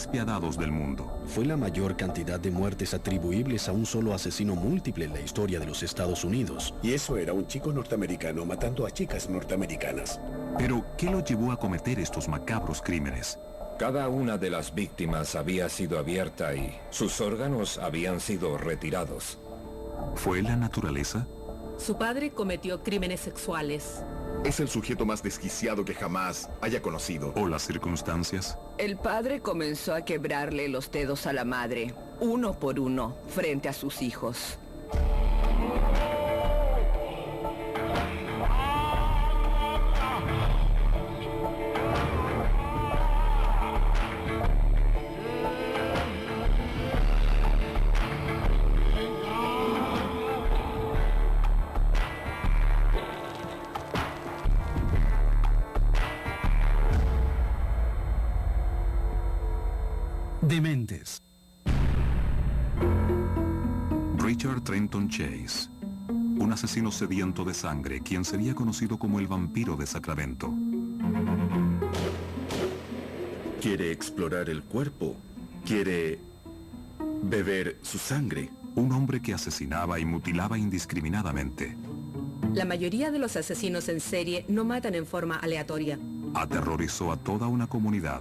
despiadados del mundo. Fue la mayor cantidad de muertes atribuibles a un solo asesino múltiple en la historia de los Estados Unidos. Y eso era un chico norteamericano matando a chicas norteamericanas. Pero, ¿qué lo llevó a cometer estos macabros crímenes? Cada una de las víctimas había sido abierta y sus órganos habían sido retirados. ¿Fue la naturaleza? Su padre cometió crímenes sexuales. Es el sujeto más desquiciado que jamás haya conocido. ¿O las circunstancias? El padre comenzó a quebrarle los dedos a la madre, uno por uno, frente a sus hijos. Dementes. Richard Trenton Chase, un asesino sediento de sangre, quien sería conocido como el vampiro de Sacramento. Quiere explorar el cuerpo, quiere beber su sangre. Un hombre que asesinaba y mutilaba indiscriminadamente. La mayoría de los asesinos en serie no matan en forma aleatoria. Aterrorizó a toda una comunidad.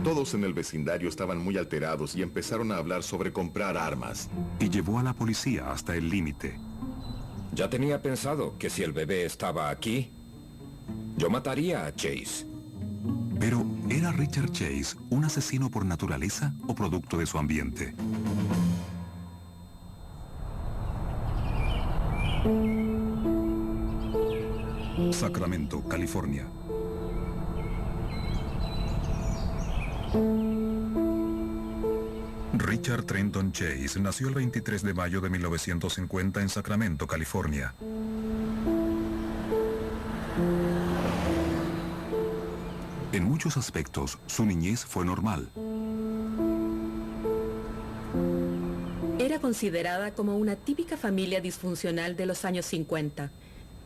Todos en el vecindario estaban muy alterados y empezaron a hablar sobre comprar armas. Y llevó a la policía hasta el límite. Ya tenía pensado que si el bebé estaba aquí, yo mataría a Chase. Pero, ¿era Richard Chase un asesino por naturaleza o producto de su ambiente? Sacramento, California. Richard Trenton Chase nació el 23 de mayo de 1950 en Sacramento, California. En muchos aspectos, su niñez fue normal. Era considerada como una típica familia disfuncional de los años 50,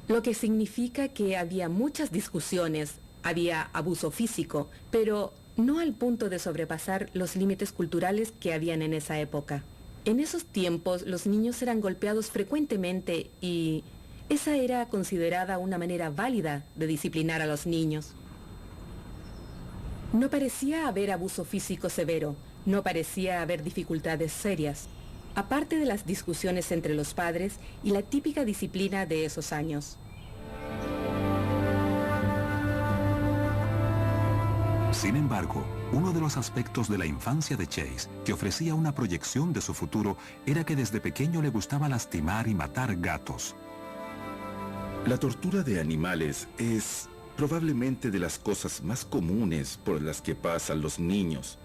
lo que significa que había muchas discusiones, había abuso físico, pero no al punto de sobrepasar los límites culturales que habían en esa época. En esos tiempos los niños eran golpeados frecuentemente y esa era considerada una manera válida de disciplinar a los niños. No parecía haber abuso físico severo, no parecía haber dificultades serias, aparte de las discusiones entre los padres y la típica disciplina de esos años. Sin embargo, uno de los aspectos de la infancia de Chase que ofrecía una proyección de su futuro era que desde pequeño le gustaba lastimar y matar gatos. La tortura de animales es probablemente de las cosas más comunes por las que pasan los niños.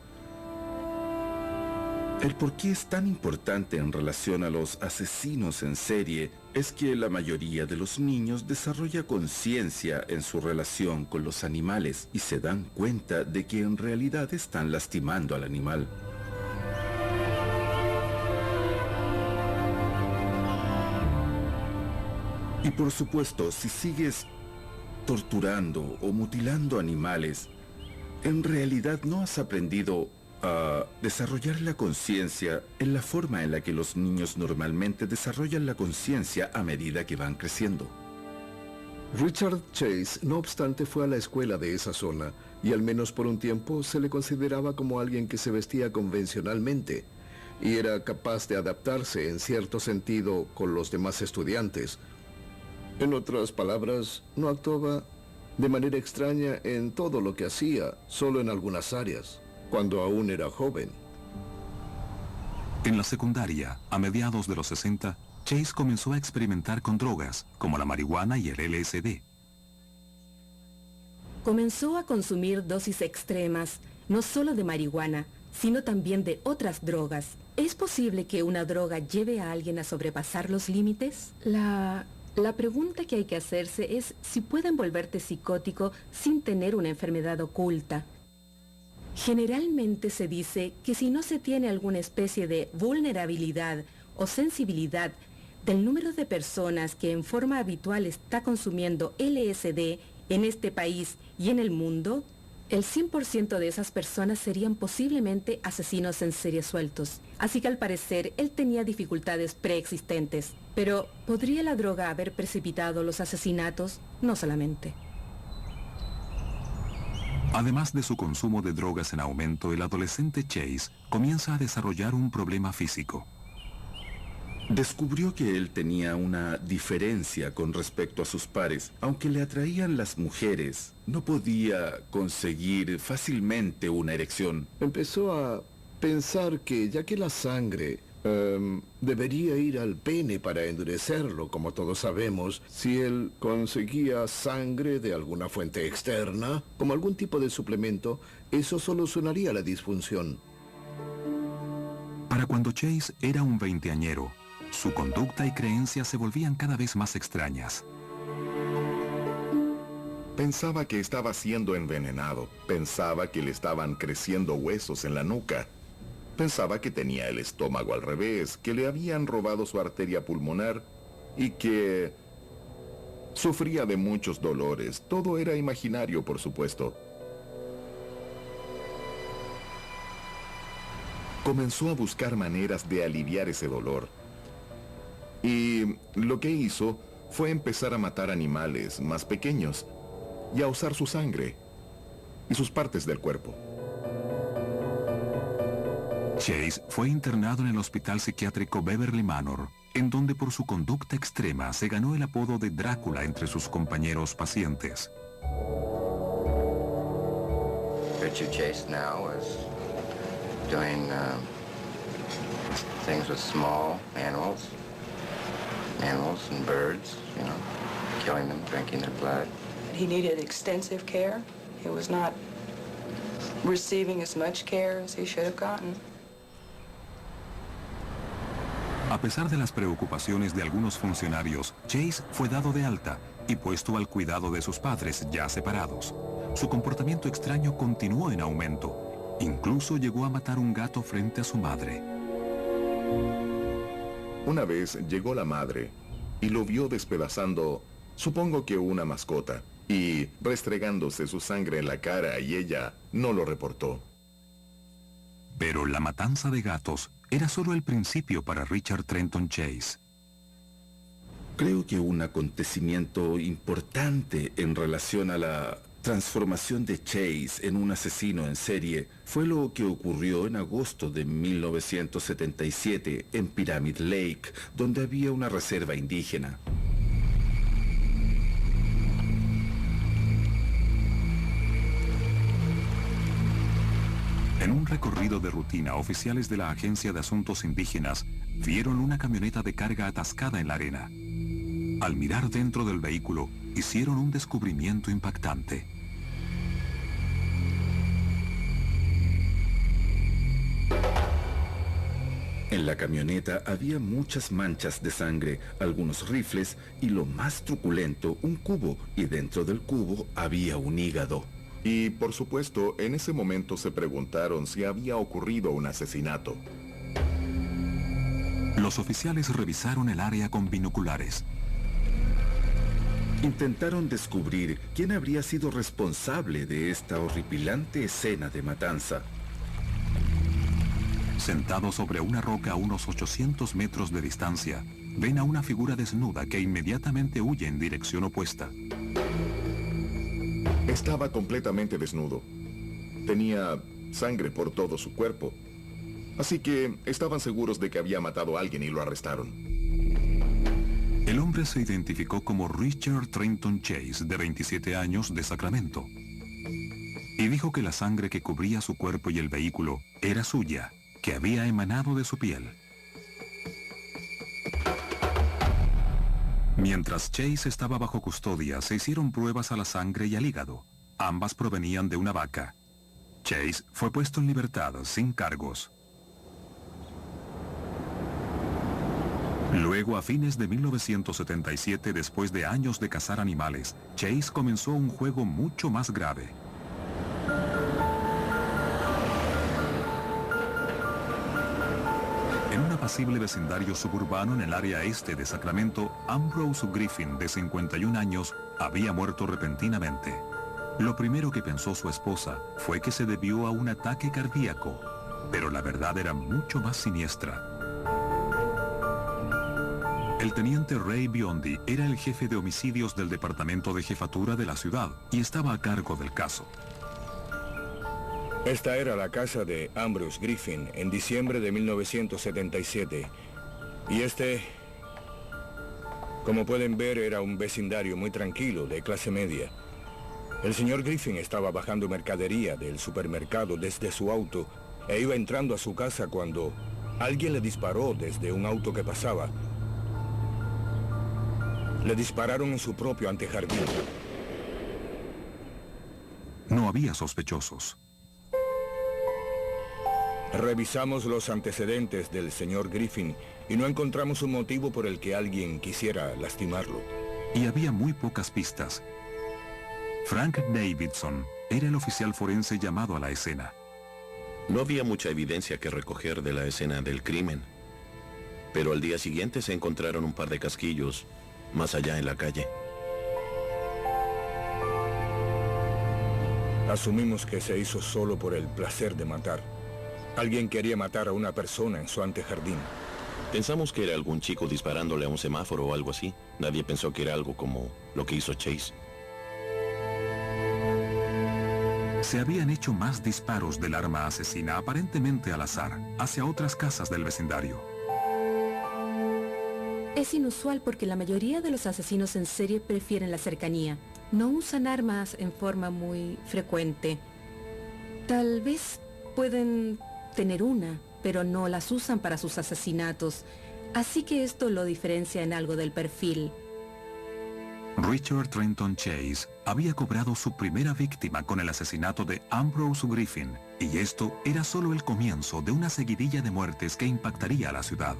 El por qué es tan importante en relación a los asesinos en serie es que la mayoría de los niños desarrolla conciencia en su relación con los animales y se dan cuenta de que en realidad están lastimando al animal. Y por supuesto, si sigues torturando o mutilando animales, en realidad no has aprendido a desarrollar la conciencia en la forma en la que los niños normalmente desarrollan la conciencia a medida que van creciendo. Richard Chase, no obstante, fue a la escuela de esa zona y al menos por un tiempo se le consideraba como alguien que se vestía convencionalmente y era capaz de adaptarse en cierto sentido con los demás estudiantes. En otras palabras, no actuaba de manera extraña en todo lo que hacía, solo en algunas áreas, cuando aún era joven. En la secundaria, a mediados de los 60, Chase comenzó a experimentar con drogas, como la marihuana y el LSD. Comenzó a consumir dosis extremas, no solo de marihuana, sino también de otras drogas. ¿Es posible que una droga lleve a alguien a sobrepasar los límites? La pregunta que hay que hacerse es si pueden volverte psicótico sin tener una enfermedad oculta. Generalmente se dice que si no se tiene alguna especie de vulnerabilidad o sensibilidad del número de personas que en forma habitual está consumiendo LSD en este país y en el mundo, El 100% de esas personas serían posiblemente asesinos en serie sueltos, así que al parecer él tenía dificultades preexistentes. Pero, ¿podría la droga haber precipitado los asesinatos? No solamente. Además de su consumo de drogas en aumento, el adolescente Chase comienza a desarrollar un problema físico. Descubrió que él tenía una diferencia con respecto a sus pares. Aunque le atraían las mujeres, no podía conseguir fácilmente una erección. Empezó a pensar que ya que la sangre debería ir al pene para endurecerlo, como todos sabemos, si él conseguía sangre de alguna fuente externa, como algún tipo de suplemento, eso solucionaría la disfunción. Para cuando Chase era un veinteañero, su conducta y creencias se volvían cada vez más extrañas. Pensaba que estaba siendo envenenado. Pensaba que le estaban creciendo huesos en la nuca. Pensaba que tenía el estómago al revés, que le habían robado su arteria pulmonar y que sufría de muchos dolores. Todo era imaginario, por supuesto. Comenzó a buscar maneras de aliviar ese dolor. Y lo que hizo fue empezar a matar animales más pequeños y a usar su sangre y sus partes del cuerpo. Chase fue internado en el hospital psiquiátrico Beverly Manor, en donde por su conducta extrema se ganó el apodo de Drácula entre sus compañeros pacientes. Richard Chase now is doing things with small animals and birds, you know, killing them, drinking their blood. He needed extensive care. He was not receiving as much care as he should have gotten. A pesar de las preocupaciones de algunos funcionarios, Chase fue dado de alta y puesto al cuidado de sus padres ya separados. Su comportamiento extraño continuó en aumento. Incluso llegó a matar un gato frente a su madre. Una vez llegó la madre y lo vio despedazando, supongo que una mascota, y restregándose su sangre en la cara, y ella no lo reportó. Pero la matanza de gatos era solo el principio para Richard Trenton Chase. Creo que un acontecimiento importante en relación a la transformación de Chase en un asesino en serie fue lo que ocurrió en agosto de 1977 en Pyramid Lake, donde había una reserva indígena. En un recorrido de rutina, oficiales de la Agencia de Asuntos Indígenas vieron una camioneta de carga atascada en la arena. Al mirar dentro del vehículo, hicieron un descubrimiento impactante. En la camioneta había muchas manchas de sangre, algunos rifles y, lo más truculento, un cubo, y dentro del cubo había un hígado. Y, por supuesto, en ese momento se preguntaron si había ocurrido un asesinato. Los oficiales revisaron el área con binoculares. Intentaron descubrir quién habría sido responsable de esta horripilante escena de matanza. Sentado sobre una roca a unos 800 metros de distancia, ven a una figura desnuda que inmediatamente huye en dirección opuesta. Estaba completamente desnudo. Tenía sangre por todo su cuerpo. Así que estaban seguros de que había matado a alguien y lo arrestaron. El hombre se identificó como Richard Trenton Chase, de 27 años, de Sacramento. Y dijo que la sangre que cubría su cuerpo y el vehículo era suya, que había emanado de su piel. Mientras Chase estaba bajo custodia, se hicieron pruebas a la sangre y al hígado. Ambas provenían de una vaca. Chase fue puesto en libertad, sin cargos. Luego, a fines de 1977, después de años de cazar animales, Chase comenzó un juego mucho más grave. En un apacible vecindario suburbano en el área este de Sacramento, Ambrose Griffin, de 51 años, había muerto repentinamente. Lo primero que pensó su esposa fue que se debió a un ataque cardíaco, pero la verdad era mucho más siniestra. El teniente Ray Biondi era el jefe de homicidios del departamento de jefatura de la ciudad y estaba a cargo del caso. Esta era la casa de Ambrose Griffin en diciembre de 1977. Y como pueden ver, era un vecindario muy tranquilo, de clase media. El señor Griffin estaba bajando mercadería del supermercado desde su auto e iba entrando a su casa cuando alguien le disparó desde un auto que pasaba. Le dispararon en su propio antejardín. No había sospechosos. Revisamos los antecedentes del señor Griffin y no encontramos un motivo por el que alguien quisiera lastimarlo. Y había muy pocas pistas. Frank Davidson era el oficial forense llamado a la escena. No había mucha evidencia que recoger de la escena del crimen, pero al día siguiente se encontraron un par de casquillos más allá en la calle. Asumimos que se hizo solo por el placer de matar. Alguien quería matar a una persona en su antejardín. Pensamos que era algún chico disparándole a un semáforo o algo así. Nadie pensó que era algo como lo que hizo Chase. Se habían hecho más disparos del arma asesina aparentemente al azar hacia otras casas del vecindario. Es inusual porque la mayoría de los asesinos en serie prefieren la cercanía. No usan armas en forma muy frecuente. Tal vez pueden tener una, pero no las usan para sus asesinatos. Así que esto lo diferencia en algo del perfil. Richard Trenton Chase había cobrado su primera víctima con el asesinato de Ambrose Griffin, y esto era solo el comienzo de una seguidilla de muertes que impactaría a la ciudad.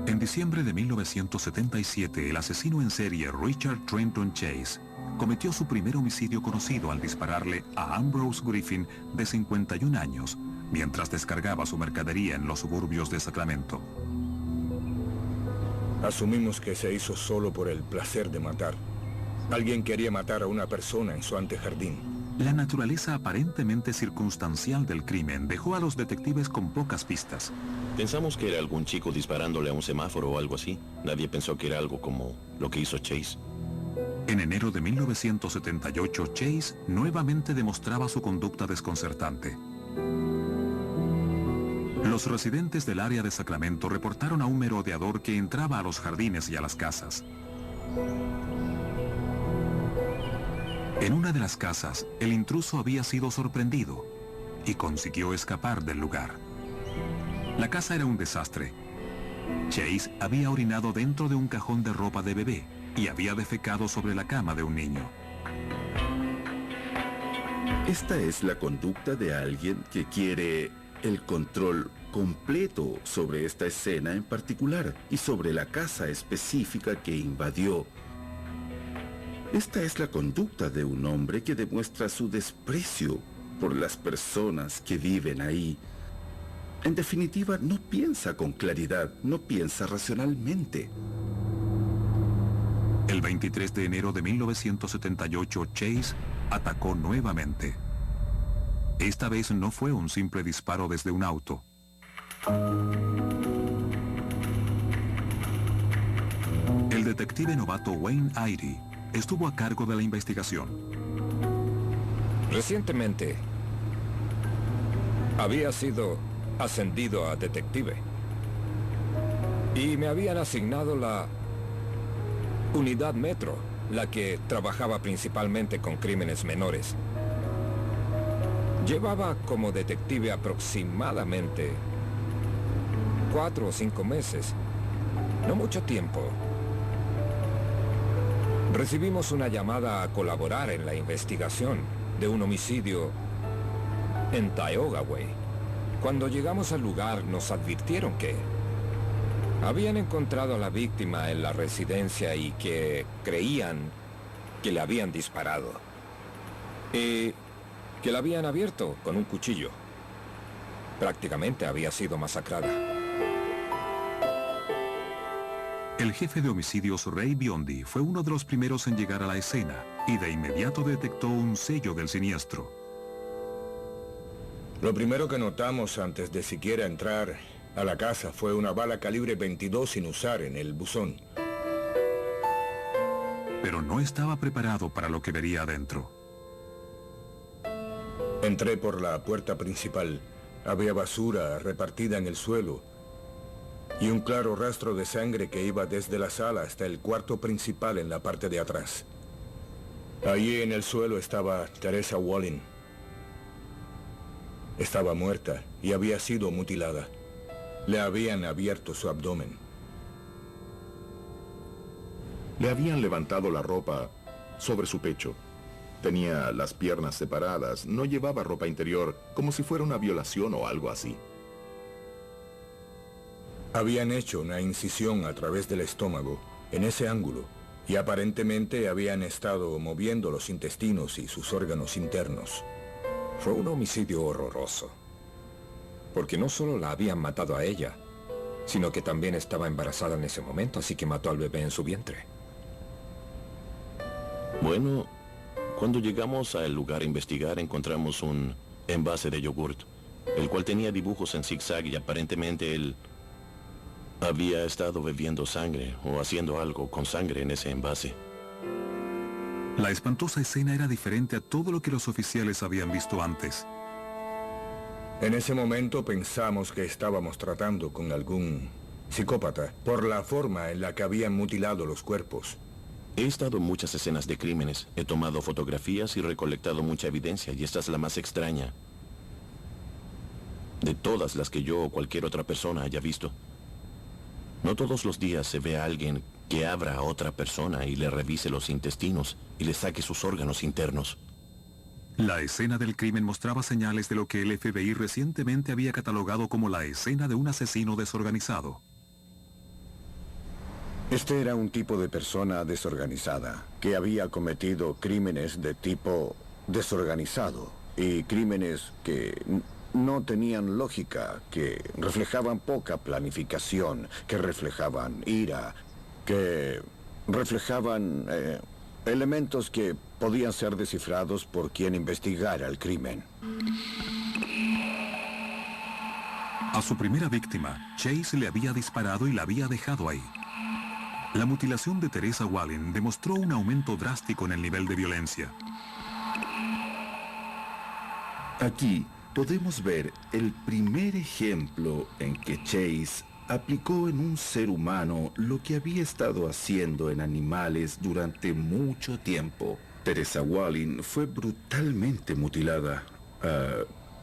En diciembre de 1977, el asesino en serie Richard Trenton Chase cometió su primer homicidio conocido al dispararle a Ambrose Griffin, de 51 años, mientras descargaba su mercadería en los suburbios de Sacramento. Asumimos que se hizo solo por el placer de matar. Alguien quería matar a una persona en su antejardín. La naturaleza aparentemente circunstancial del crimen dejó a los detectives con pocas pistas. Pensamos que era algún chico disparándole a un semáforo o algo así. Nadie pensó que era algo como lo que hizo Chase. En enero de 1978, Chase nuevamente demostraba su conducta desconcertante. Los residentes del área de Sacramento reportaron a un merodeador que entraba a los jardines y a las casas. En una de las casas, el intruso había sido sorprendido y consiguió escapar del lugar. La casa era un desastre. Chase había orinado dentro de un cajón de ropa de bebé y había defecado sobre la cama de un niño. Esta es la conducta de alguien que quiere el control completo sobre esta escena en particular y sobre la casa específica que invadió. Esta es la conducta de un hombre que demuestra su desprecio por las personas que viven ahí. En definitiva, no piensa con claridad, no piensa racionalmente. El 23 de enero de 1978, Chase atacó nuevamente. Esta vez no fue un simple disparo desde un auto. El detective novato Wayne Airy estuvo a cargo de la investigación. Recientemente había sido ascendido a detective y me habían asignado la unidad Metro, la que trabajaba principalmente con crímenes menores. Llevaba como detective aproximadamente 4 o 5 meses, no mucho tiempo. Recibimos una llamada a colaborar en la investigación de un homicidio en Tioga Way. Cuando llegamos al lugar nos advirtieron que habían encontrado a la víctima en la residencia y que creían que le habían disparado. Y que la habían abierto con un cuchillo. Prácticamente había sido masacrada. El jefe de homicidios Ray Biondi fue uno de los primeros en llegar a la escena y de inmediato detectó un sello del siniestro. Lo primero que notamos antes de siquiera entrar a la casa fue una bala calibre 22 sin usar en el buzón. Pero no estaba preparado para lo que vería adentro. Entré por la puerta principal. Había basura repartida en el suelo y un claro rastro de sangre que iba desde la sala hasta el cuarto principal en la parte de atrás. Allí en el suelo estaba Teresa Wallin. Estaba muerta y había sido mutilada. Le habían abierto su abdomen. Le habían levantado la ropa sobre su pecho. Tenía las piernas separadas, no llevaba ropa interior, como si fuera una violación o algo así. Habían hecho una incisión a través del estómago, en ese ángulo, y aparentemente habían estado moviendo los intestinos y sus órganos internos. Fue un homicidio horroroso, porque no solo la habían matado a ella, sino que también estaba embarazada en ese momento, así que mató al bebé en su vientre. Bueno, cuando llegamos al lugar a investigar encontramos un envase de yogurt, el cual tenía dibujos en zigzag y aparentemente él había estado bebiendo sangre o haciendo algo con sangre en ese envase. La espantosa escena era diferente a todo lo que los oficiales habían visto antes. En ese momento pensamos que estábamos tratando con algún psicópata por la forma en la que habían mutilado los cuerpos. He estado en muchas escenas de crímenes, he tomado fotografías y recolectado mucha evidencia, y esta es la más extraña de todas las que yo o cualquier otra persona haya visto. No todos los días se ve a alguien que abra a otra persona y le revise los intestinos y le saque sus órganos internos. La escena del crimen mostraba señales de lo que el FBI recientemente había catalogado como la escena de un asesino desorganizado. Este era un tipo de persona desorganizada, que había cometido crímenes de tipo desorganizado y crímenes que no tenían lógica, que reflejaban poca planificación, que reflejaban ira, que reflejaban elementos que podían ser descifrados por quien investigara el crimen. A su primera víctima, Chase le había disparado y la había dejado ahí. La mutilación de Teresa Wallin demostró un aumento drástico en el nivel de violencia. Aquí podemos ver el primer ejemplo en que Chase aplicó en un ser humano lo que había estado haciendo en animales durante mucho tiempo. Teresa Wallin fue brutalmente mutilada.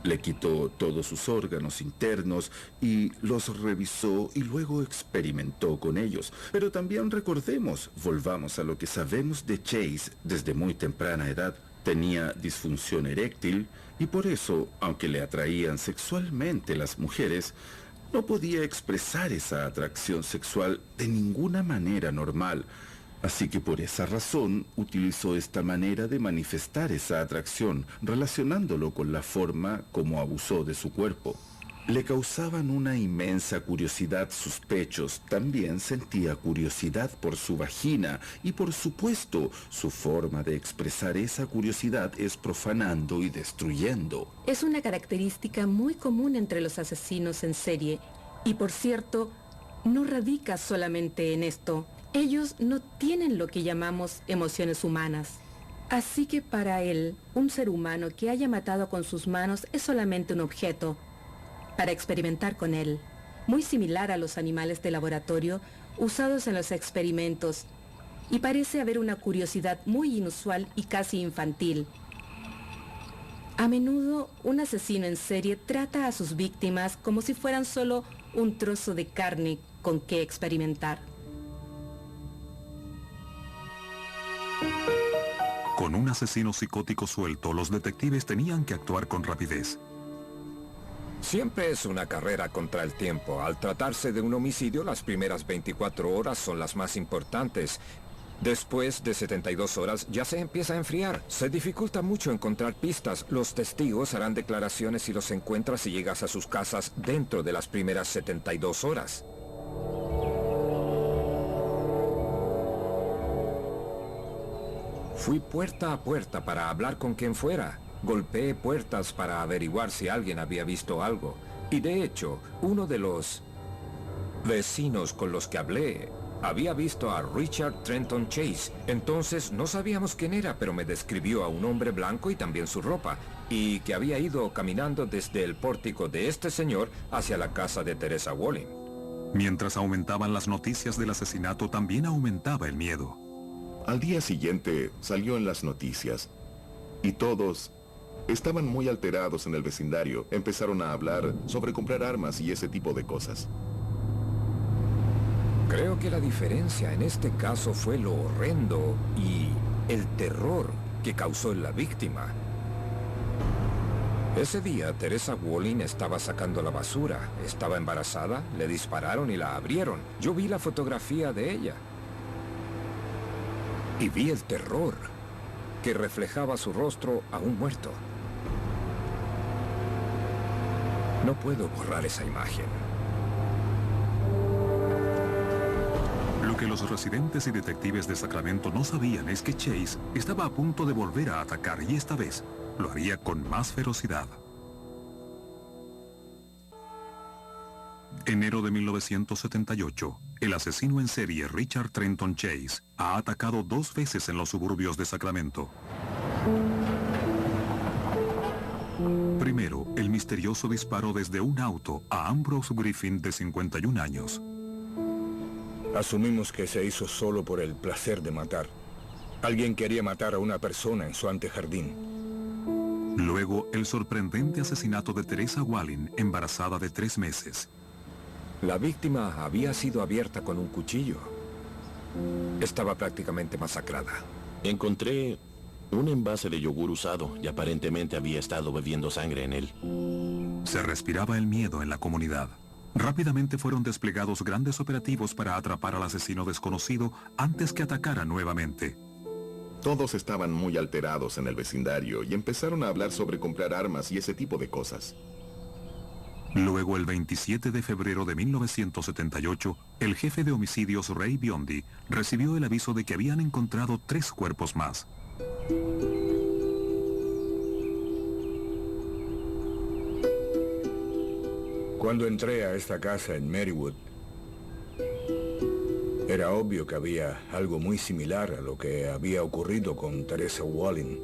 Le quitó todos sus órganos internos y los revisó y luego experimentó con ellos. Pero también recordemos, volvamos a lo que sabemos de Chase desde muy temprana edad. Tenía disfunción eréctil y por eso, aunque le atraían sexualmente las mujeres, no podía expresar esa atracción sexual de ninguna manera normal. Así que por esa razón utilizó esta manera de manifestar esa atracción, relacionándolo con la forma como abusó de su cuerpo. Le causaban una inmensa curiosidad sus pechos, también sentía curiosidad por su vagina y por supuesto su forma de expresar esa curiosidad es profanando y destruyendo. Es una característica muy común entre los asesinos en serie y por cierto, no radica solamente en esto. Ellos no tienen lo que llamamos emociones humanas. Así que para él, un ser humano que haya matado con sus manos es solamente un objeto para experimentar con él, muy similar a los animales de laboratorio usados en los experimentos, y parece haber una curiosidad muy inusual y casi infantil. A menudo, un asesino en serie trata a sus víctimas como si fueran solo un trozo de carne con que experimentar. Con un asesino psicótico suelto, los detectives tenían que actuar con rapidez. Siempre es una carrera contra el tiempo. Al tratarse de un homicidio, las primeras 24 horas son las más importantes. Después de 72 horas ya se empieza a enfriar. Se dificulta mucho encontrar pistas. Los testigos harán declaraciones si los encuentras y llegas a sus casas dentro de las primeras 72 horas. Fui puerta a puerta para hablar con quien fuera. Golpeé puertas para averiguar si alguien había visto algo. Y de hecho, uno de los vecinos con los que hablé había visto a Richard Trenton Chase. Entonces no sabíamos quién era, pero me describió a un hombre blanco y también su ropa, y que había ido caminando desde el pórtico de este señor hacia la casa de Teresa Walling. Mientras aumentaban las noticias del asesinato, también aumentaba el miedo. Al día siguiente salió en las noticias y todos estaban muy alterados en el vecindario. Empezaron a hablar sobre comprar armas y ese tipo de cosas. Creo que la diferencia en este caso fue lo horrendo y el terror que causó en la víctima. Ese día, Teresa Walling estaba sacando la basura. Estaba embarazada, le dispararon y la abrieron. Yo vi la fotografía de ella. Y vi el terror que reflejaba su rostro aún muerto. No puedo borrar esa imagen. Lo que los residentes y detectives de Sacramento no sabían es que Chase estaba a punto de volver a atacar y esta vez lo haría con más ferocidad. Enero de 1978, el asesino en serie Richard Trenton Chase ha atacado 2 veces en los suburbios de Sacramento. Primero, el misterioso disparo desde un auto a Ambrose Griffin, de 51 años. Asumimos que se hizo solo por el placer de matar. Alguien quería matar a una persona en su antejardín. Luego, el sorprendente asesinato de Teresa Walling, embarazada de 3 meses. La víctima había sido abierta con un cuchillo. Estaba prácticamente masacrada. Encontré un envase de yogur usado y aparentemente había estado bebiendo sangre en él. Se respiraba el miedo en la comunidad. Rápidamente fueron desplegados grandes operativos para atrapar al asesino desconocido antes que atacara nuevamente. Todos estaban muy alterados en el vecindario y empezaron a hablar sobre comprar armas y ese tipo de cosas. Luego, el 27 de febrero de 1978, el jefe de homicidios Ray Biondi recibió el aviso de que habían encontrado 3 cuerpos más. Cuando entré a esta casa en Marywood, era obvio que había algo muy similar a lo que había ocurrido con Teresa Walling,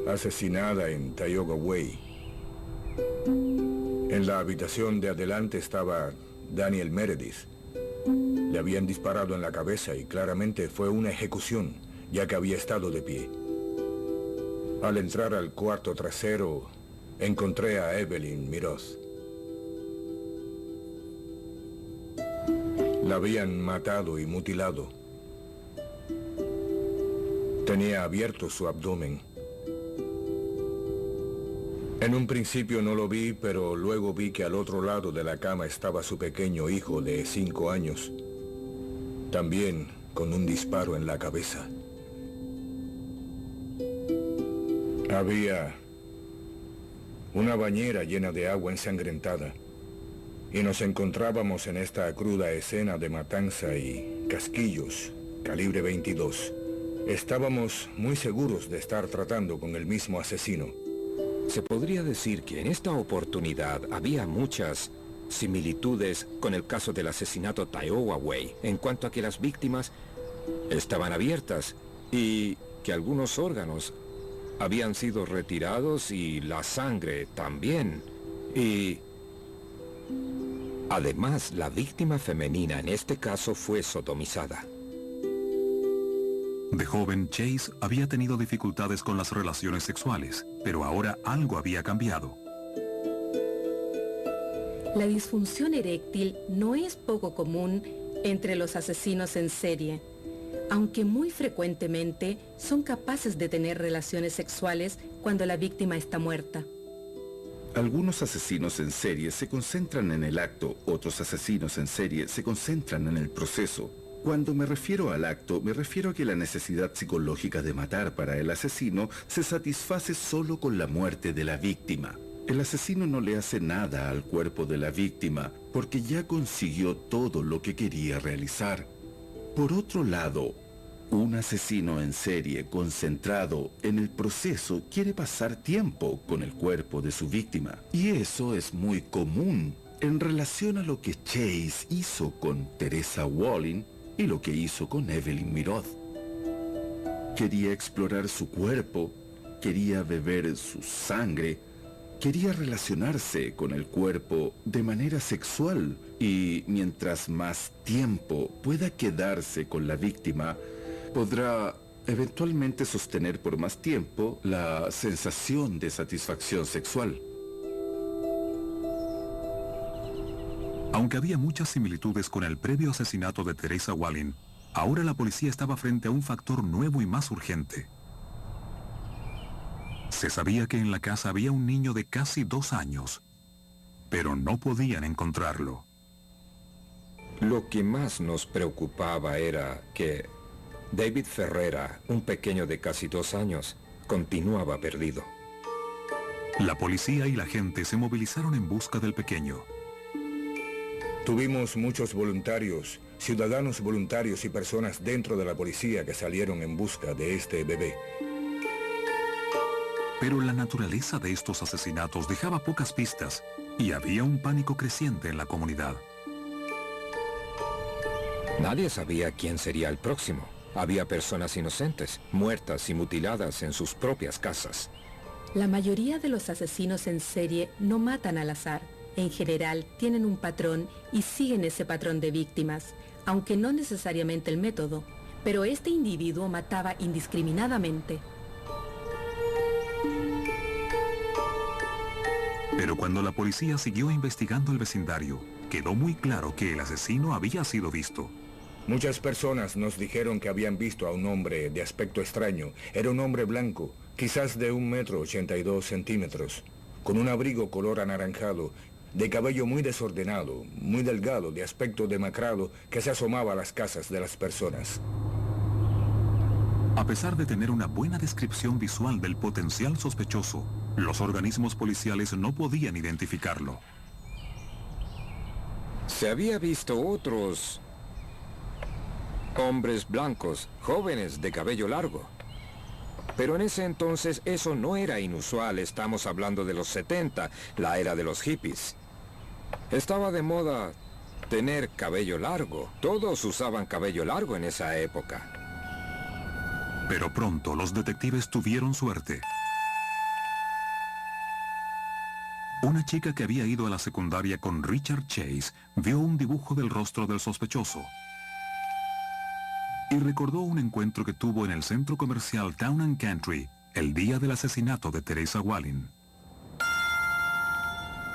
asesinada en Tioga Way. En la habitación de adelante estaba Daniel Meredith. Le habían disparado en la cabeza y claramente fue una ejecución, ya que había estado de pie. Al entrar al cuarto trasero, encontré a Evelyn Miroz. La habían matado y mutilado. Tenía abierto su abdomen. En un principio no lo vi, pero luego vi que al otro lado de la cama estaba su pequeño hijo de 5 años, también con un disparo en la cabeza. Había una bañera llena de agua ensangrentada y nos encontrábamos en esta cruda escena de matanza y casquillos, calibre 22. Estábamos muy seguros de estar tratando con el mismo asesino. Se podría decir que en esta oportunidad había muchas similitudes con el caso del asesinato Tioga Way, en cuanto a que las víctimas estaban abiertas y que algunos órganos habían sido retirados y la sangre también. Y además, la víctima femenina en este caso fue sodomizada. De joven, Chase había tenido dificultades con las relaciones sexuales, pero ahora algo había cambiado. La disfunción eréctil no es poco común entre los asesinos en serie, aunque muy frecuentemente son capaces de tener relaciones sexuales cuando la víctima está muerta. Algunos asesinos en serie se concentran en el acto, otros asesinos en serie se concentran en el proceso. Cuando me refiero al acto, me refiero a que la necesidad psicológica de matar para el asesino se satisface solo con la muerte de la víctima. El asesino no le hace nada al cuerpo de la víctima porque ya consiguió todo lo que quería realizar. Por otro lado, Un asesino en serie concentrado en el proceso quiere pasar tiempo con el cuerpo de su víctima. Y eso es muy común en relación a lo que Chase hizo con Teresa Wallin y lo que hizo con Evelyn Miroth. Quería explorar su cuerpo, quería beber su sangre, quería relacionarse con el cuerpo de manera sexual. Y mientras más tiempo pueda quedarse con la víctima, podrá eventualmente sostener por más tiempo la sensación de satisfacción sexual. Aunque había muchas similitudes con el previo asesinato de Teresa Wallin, ahora la policía estaba frente a un factor nuevo y más urgente. Se sabía que en la casa había un niño de casi 2 años, pero no podían encontrarlo. Lo que más nos preocupaba era que David Ferrera, un pequeño de casi 2 años, continuaba perdido. La policía y la gente se movilizaron en busca del pequeño. Tuvimos muchos voluntarios, ciudadanos voluntarios y personas dentro de la policía que salieron en busca de este bebé. Pero la naturaleza de estos asesinatos dejaba pocas pistas y había un pánico creciente en la comunidad. Nadie sabía quién sería el próximo. Había personas inocentes, muertas y mutiladas en sus propias casas. La mayoría de los asesinos en serie no matan al azar. En general, tienen un patrón y siguen ese patrón de víctimas, aunque no necesariamente el método. Pero este individuo mataba indiscriminadamente. Pero cuando la policía siguió investigando el vecindario, quedó muy claro que el asesino había sido visto. Muchas personas nos dijeron que habían visto a un hombre de aspecto extraño. Era un hombre blanco, quizás de 1,82 m, con un abrigo color anaranjado, de cabello muy desordenado, muy delgado, de aspecto demacrado, que se asomaba a las casas de las personas. A pesar de tener una buena descripción visual del potencial sospechoso, los organismos policiales no podían identificarlo. Se había visto otros hombres blancos, jóvenes de cabello largo. Pero en ese entonces eso no era inusual. Estamos hablando de los 70, la era de los hippies. Estaba de moda tener cabello largo. Todos usaban cabello largo en esa época. Pero pronto los detectives tuvieron suerte. Una chica que había ido a la secundaria con Richard Chase vio un dibujo del rostro del sospechoso y recordó un encuentro que tuvo en el centro comercial Town and Country el día del asesinato de Teresa Wallin.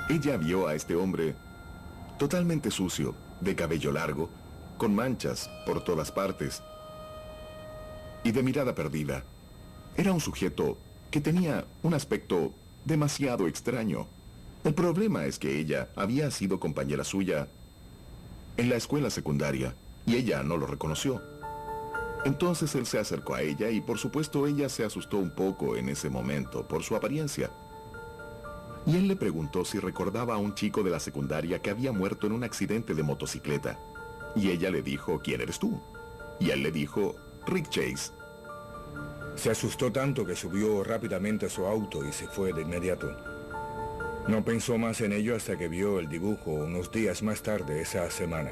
Ella vio a este hombre totalmente sucio, de cabello largo, con manchas por todas partes y de mirada perdida. Era un sujeto que tenía un aspecto demasiado extraño. El problema es que ella había sido compañera suya en la escuela secundaria y ella no lo reconoció. Entonces él se acercó a ella y por supuesto ella se asustó un poco en ese momento por su apariencia. Y él le preguntó si recordaba a un chico de la secundaria que había muerto en un accidente de motocicleta. Y ella le dijo, ¿quién eres tú? Y él le dijo, Rick Chase. Se asustó tanto que subió rápidamente a su auto y se fue de inmediato. No pensó más en ello hasta que vio el dibujo unos días más tarde esa semana.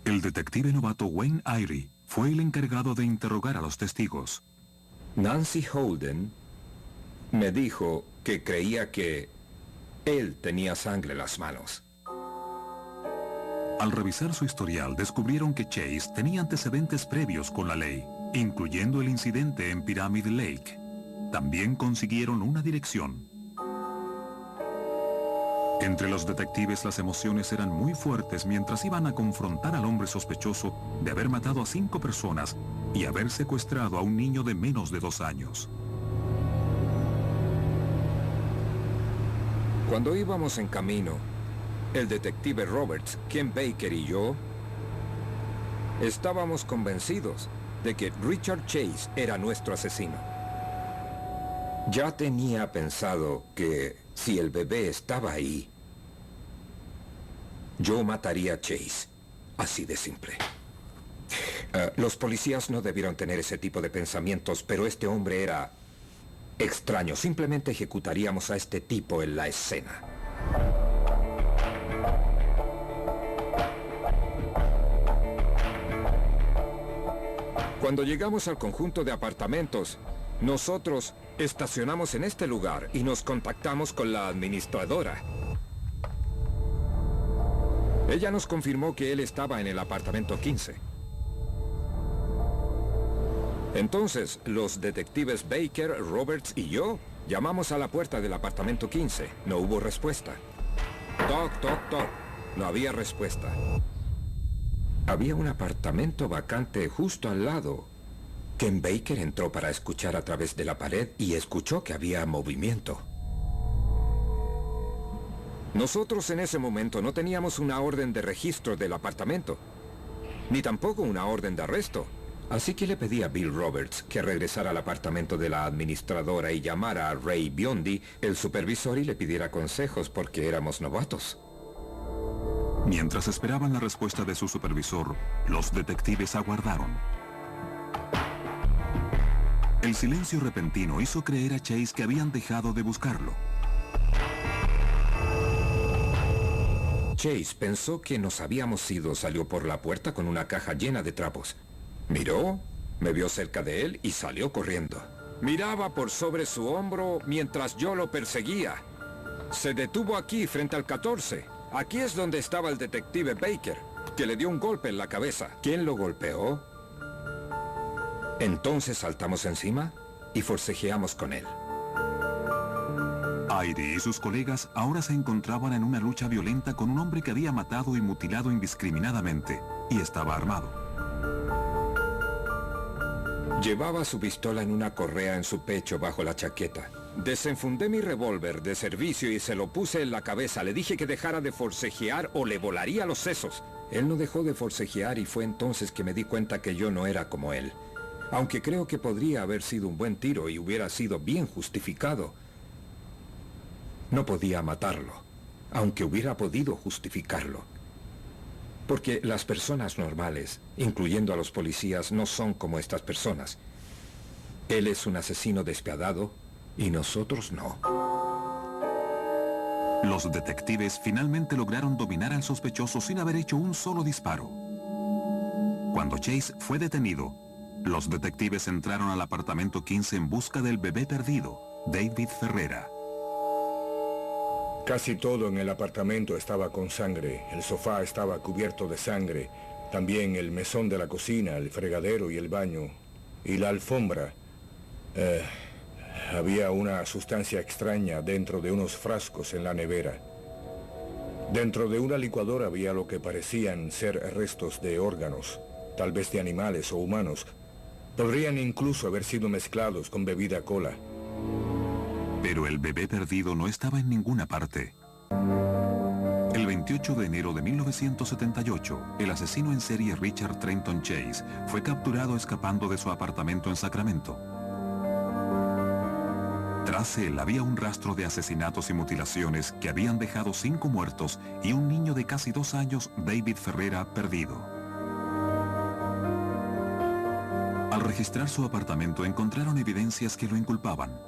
El detective novato Wayne Irie fue el encargado de interrogar a los testigos. Nancy Holden me dijo que creía que él tenía sangre en las manos. Al revisar su historial, descubrieron que Chase tenía antecedentes previos con la ley, incluyendo el incidente en Pyramid Lake. También consiguieron una dirección. Entre los detectives las emociones eran muy fuertes mientras iban a confrontar al hombre sospechoso de haber matado a 5 personas y haber secuestrado a un niño de menos de 2 años. Cuando íbamos en camino, el detective Roberts, Ken Baker y yo estábamos convencidos de que Richard Chase era nuestro asesino. Ya tenía pensado que si el bebé estaba ahí, yo mataría a Chase. Así de simple. Los policías no debieron tener ese tipo de pensamientos, pero este hombre era extraño. Simplemente ejecutaríamos a este tipo en la escena. Cuando llegamos al conjunto de apartamentos, nosotros estacionamos en este lugar y nos contactamos con la administradora. Ella nos confirmó que él estaba en el apartamento 15. Entonces, los detectives Baker, Roberts y yo llamamos a la puerta del apartamento 15. No hubo respuesta. Toc, toc, toc. No había respuesta. Había un apartamento vacante justo al lado. Ken Baker entró para escuchar a través de la pared y escuchó que había movimiento. Nosotros en ese momento no teníamos una orden de registro del apartamento, ni tampoco una orden de arresto. Así que le pedí a Bill Roberts que regresara al apartamento de la administradora y llamara a Ray Biondi, el supervisor, y le pidiera consejos porque éramos novatos. Mientras esperaban la respuesta de su supervisor, los detectives aguardaron. El silencio repentino hizo creer a Chase que habían dejado de buscarlo. Chase pensó que nos habíamos ido, salió por la puerta con una caja llena de trapos. Miró, me vio cerca de él y salió corriendo. Miraba por sobre su hombro mientras yo lo perseguía. Se detuvo aquí, frente al 14. Aquí es donde estaba el detective Baker, que le dio un golpe en la cabeza. ¿Quién lo golpeó? Entonces saltamos encima y forcejeamos con él. Airy y sus colegas ahora se encontraban en una lucha violenta con un hombre que había matado y mutilado indiscriminadamente y estaba armado. Llevaba su pistola en una correa en su pecho bajo la chaqueta. Desenfundé mi revólver de servicio y se lo puse en la cabeza. Le dije que dejara de forcejear o le volaría los sesos. Él no dejó de forcejear y fue entonces que me di cuenta que yo no era como él. Aunque creo que podría haber sido un buen tiro y hubiera sido bien justificado. No podía matarlo, aunque hubiera podido justificarlo. Porque las personas normales, incluyendo a los policías, no son como estas personas. Él es un asesino despiadado y nosotros no. Los detectives finalmente lograron dominar al sospechoso sin haber hecho un solo disparo. Cuando Chase fue detenido, los detectives entraron al apartamento 15 en busca del bebé perdido, David Ferrera. Casi todo en el apartamento estaba con sangre. El sofá estaba cubierto de sangre. También el mesón de la cocina, el fregadero y el baño. Y la alfombra. Había una sustancia extraña dentro de unos frascos en la nevera. Dentro de una licuadora había lo que parecían ser restos de órganos, tal vez de animales o humanos. Podrían incluso haber sido mezclados con bebida cola. Pero el bebé perdido no estaba en ninguna parte. El 28 de enero de 1978, el asesino en serie Richard Trenton Chase fue capturado escapando de su apartamento en Sacramento. Tras él había un rastro de asesinatos y mutilaciones que habían dejado 5 muertos y un niño de casi 2 años, David Ferrera, perdido. Al registrar su apartamento encontraron evidencias que lo inculpaban.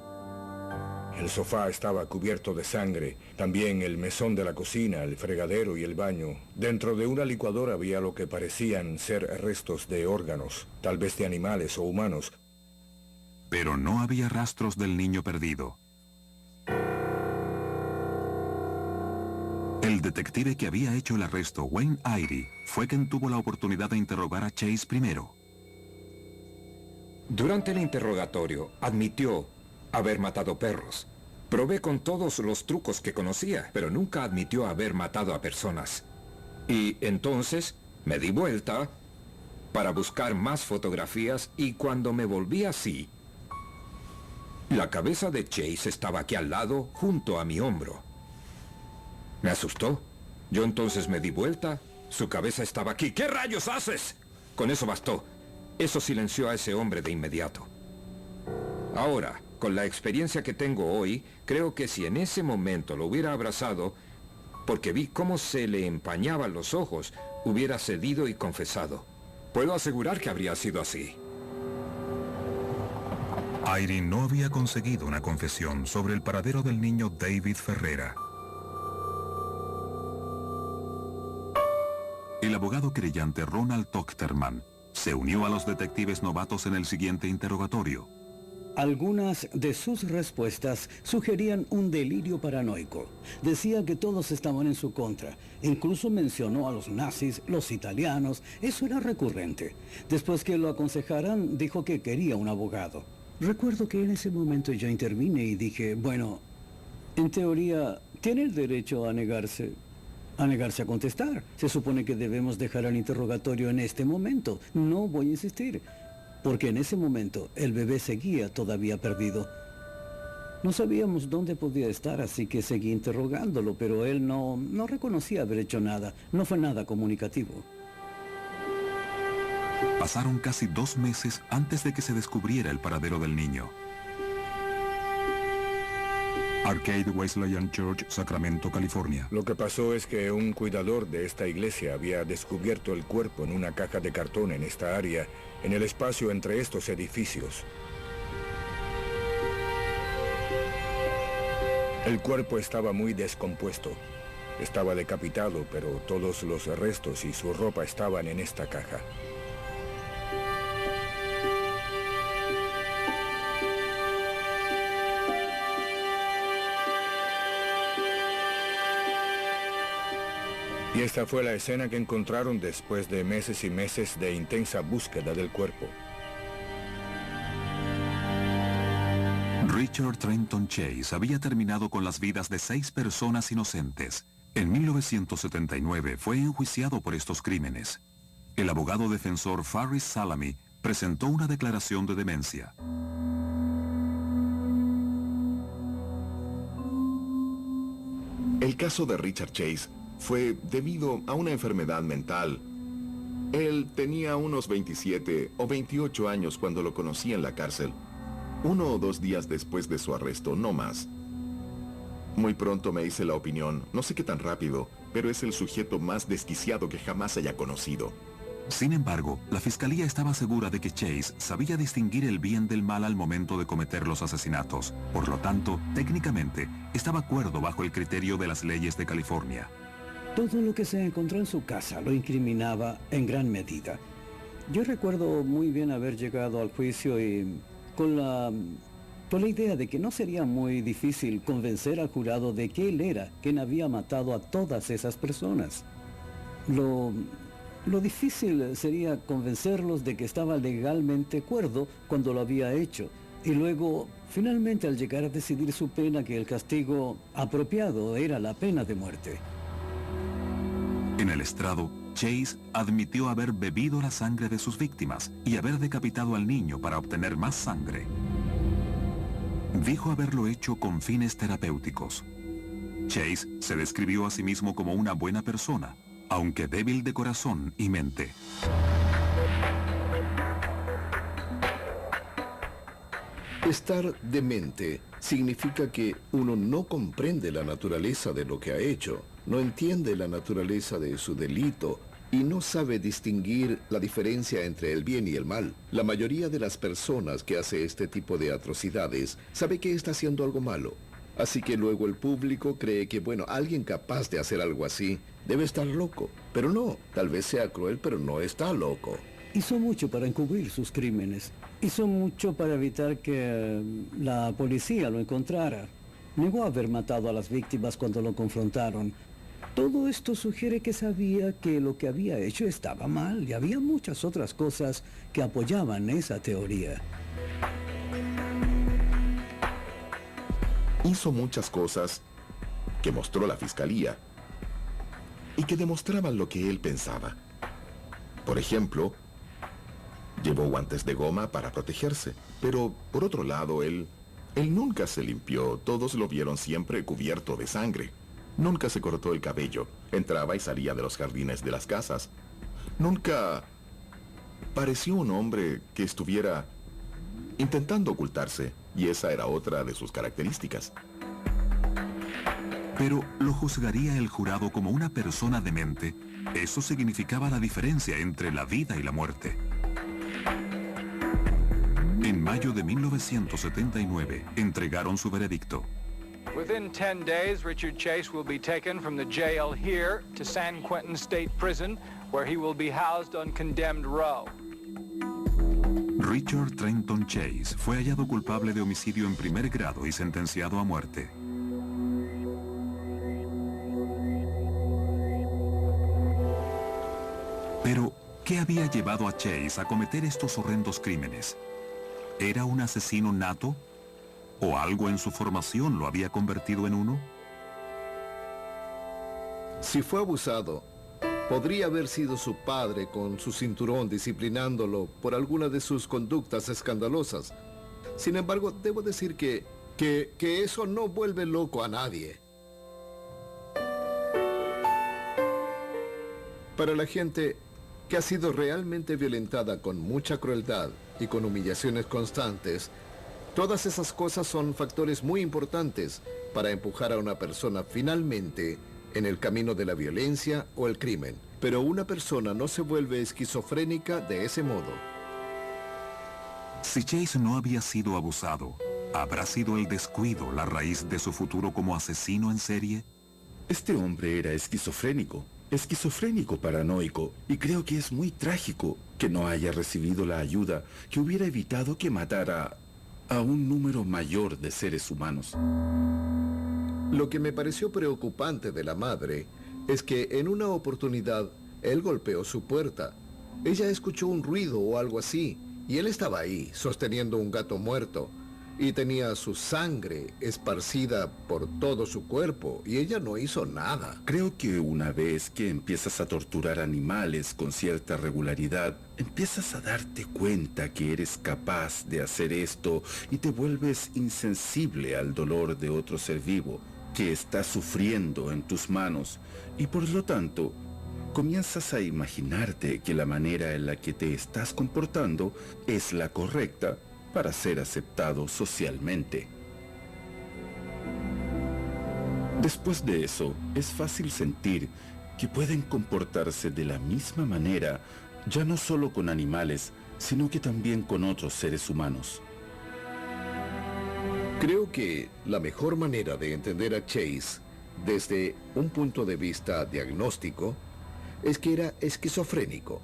El sofá estaba cubierto de sangre, también el mesón de la cocina, el fregadero y el baño. Dentro de una licuadora había lo que parecían ser restos de órganos, tal vez de animales o humanos. Pero no había rastros del niño perdido. El detective que había hecho el arresto, Wayne Airy, fue quien tuvo la oportunidad de interrogar a Chase primero. Durante el interrogatorio, admitió haber matado perros. Probé con todos los trucos que conocía, pero nunca admitió haber matado a personas. Y entonces me di vuelta para buscar más fotografías y cuando me volví así, la cabeza de Chase estaba aquí al lado, junto a mi hombro. Me asustó. Yo entonces me di vuelta, su cabeza estaba aquí. ¿Qué rayos haces? Con eso bastó. Eso silenció a ese hombre de inmediato. Ahora, con la experiencia que tengo hoy, creo que si en ese momento lo hubiera abrazado, porque vi cómo se le empañaban los ojos, hubiera cedido y confesado. Puedo asegurar que habría sido así. Irene no había conseguido una confesión sobre el paradero del niño David Ferrera. El abogado querellante Ronald Tochterman se unió a los detectives novatos en el siguiente interrogatorio. Algunas de sus respuestas sugerían un delirio paranoico. Decía que todos estaban en su contra. Incluso mencionó a los nazis, los italianos. Eso era recurrente. Después que lo aconsejaran, dijo que quería un abogado. Recuerdo que en ese momento yo intervine y dije, bueno, en teoría, tiene el derecho a negarse a contestar. Se supone que debemos dejar el interrogatorio en este momento. No voy a insistir, porque en ese momento el bebé seguía todavía perdido. No sabíamos dónde podía estar, así que seguí interrogándolo, pero él no reconocía haber hecho nada. No fue nada comunicativo. Pasaron casi 2 meses antes de que se descubriera el paradero del niño. Arcade Wesleyan Church, Sacramento, California. Lo que pasó es que un cuidador de esta iglesia había descubierto el cuerpo en una caja de cartón en esta área, en el espacio entre estos edificios. El cuerpo estaba muy descompuesto. Estaba decapitado, pero todos los restos y su ropa estaban en esta caja. Y esta fue la escena que encontraron después de meses y meses de intensa búsqueda del cuerpo. Richard Trenton Chase había terminado con las vidas de 6 personas inocentes. En 1979 fue enjuiciado por estos crímenes. El abogado defensor Faris Salami presentó una declaración de demencia. El caso de Richard Chase fue debido a una enfermedad mental. Él tenía unos 27 o 28 años cuando lo conocí en la cárcel. 1 o 2 días después de su arresto, no más. Muy pronto me hice la opinión, no sé qué tan rápido, pero es el sujeto más desquiciado que jamás haya conocido. Sin embargo, la fiscalía estaba segura de que Chase sabía distinguir el bien del mal al momento de cometer los asesinatos. Por lo tanto, técnicamente, estaba cuerdo bajo el criterio de las leyes de California. Todo lo que se encontró en su casa lo incriminaba en gran medida. Yo recuerdo muy bien haber llegado al juicio y con la idea de que no sería muy difícil convencer al jurado de que él era quien había matado a todas esas personas. Lo difícil sería convencerlos de que estaba legalmente cuerdo cuando lo había hecho. Y luego, finalmente, al llegar a decidir su pena, que el castigo apropiado era la pena de muerte. En el estrado, Chase admitió haber bebido la sangre de sus víctimas y haber decapitado al niño para obtener más sangre. Dijo haberlo hecho con fines terapéuticos. Chase se describió a sí mismo como una buena persona, aunque débil de corazón y mente. Estar demente significa que uno no comprende la naturaleza de lo que ha hecho, no entiende la naturaleza de su delito y no sabe distinguir la diferencia entre el bien y el mal. La mayoría de las personas que hace este tipo de atrocidades sabe que está haciendo algo malo. Así que luego el público cree que, bueno, alguien capaz de hacer algo así debe estar loco. Pero no, tal vez sea cruel, pero no está loco. Hizo mucho para encubrir sus crímenes. Hizo mucho para evitar que la policía lo encontrara. Negó haber matado a las víctimas cuando lo confrontaron. Todo esto sugiere que sabía que lo que había hecho estaba mal y había muchas otras cosas que apoyaban esa teoría. Hizo muchas cosas que mostró la fiscalía y que demostraban lo que él pensaba. Por ejemplo, llevó guantes de goma para protegerse, pero por otro lado, él nunca se limpió. Todos lo vieron siempre cubierto de sangre. Nunca se cortó el cabello. Entraba y salía de los jardines de las casas. Nunca pareció un hombre que estuviera intentando ocultarse, y esa era otra de sus características. Pero ¿lo juzgaría el jurado como una persona demente? Eso significaba la diferencia entre la vida y la muerte. En mayo de 1979, entregaron su veredicto. Within 10 days, Richard Chase will be taken from the jail here to San Quentin State Prison, where he will be housed on condemned row. Richard Trenton Chase fue hallado culpable de homicidio en primer grado y sentenciado a muerte. Pero, ¿qué había llevado a Chase a cometer estos horrendos crímenes? ¿Era un asesino nato? ¿O algo en su formación lo había convertido en uno? Si fue abusado, podría haber sido su padre con su cinturón disciplinándolo por alguna de sus conductas escandalosas. Sin embargo, debo decir que eso no vuelve loco a nadie. Para la gente que ha sido realmente violentada con mucha crueldad y con humillaciones constantes, todas esas cosas son factores muy importantes para empujar a una persona finalmente en el camino de la violencia o el crimen. Pero una persona no se vuelve esquizofrénica de ese modo. Si Chase no había sido abusado, ¿habrá sido el descuido la raíz de su futuro como asesino en serie? Este hombre era esquizofrénico paranoico, y creo que es muy trágico que no haya recibido la ayuda que hubiera evitado que matara a un número mayor de seres humanos. Lo que me pareció preocupante de la madre es que en una oportunidad él golpeó su puerta. Ella escuchó un ruido o algo así, y él estaba ahí, sosteniendo un gato muerto, y tenía su sangre esparcida por todo su cuerpo, y ella no hizo nada. Creo que una vez que empiezas a torturar animales con cierta regularidad, empiezas a darte cuenta que eres capaz de hacer esto y te vuelves insensible al dolor de otro ser vivo que está sufriendo en tus manos, y por lo tanto comienzas a imaginarte que la manera en la que te estás comportando es la correcta para ser aceptado socialmente. Después de eso, es fácil sentir que pueden comportarse de la misma manera, ya no solo con animales, sino que también con otros seres humanos. Creo que la mejor manera de entender a Chase desde un punto de vista diagnóstico es que era esquizofrénico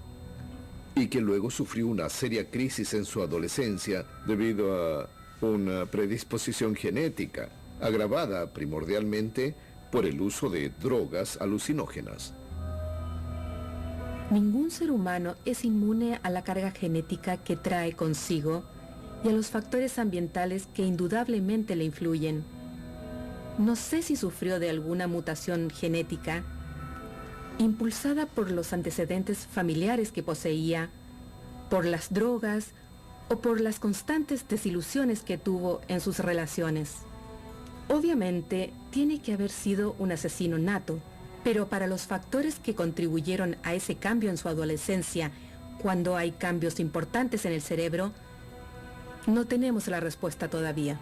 y que luego sufrió una seria crisis en su adolescencia debido a una predisposición genética, agravada primordialmente por el uso de drogas alucinógenas. Ningún ser humano es inmune a la carga genética que trae consigo y a los factores ambientales que indudablemente le influyen. No sé si sufrió de alguna mutación genética, impulsada por los antecedentes familiares que poseía, por las drogas o por las constantes desilusiones que tuvo en sus relaciones. Obviamente, tiene que haber sido un asesino nato, pero para los factores que contribuyeron a ese cambio en su adolescencia, cuando hay cambios importantes en el cerebro, no tenemos la respuesta todavía.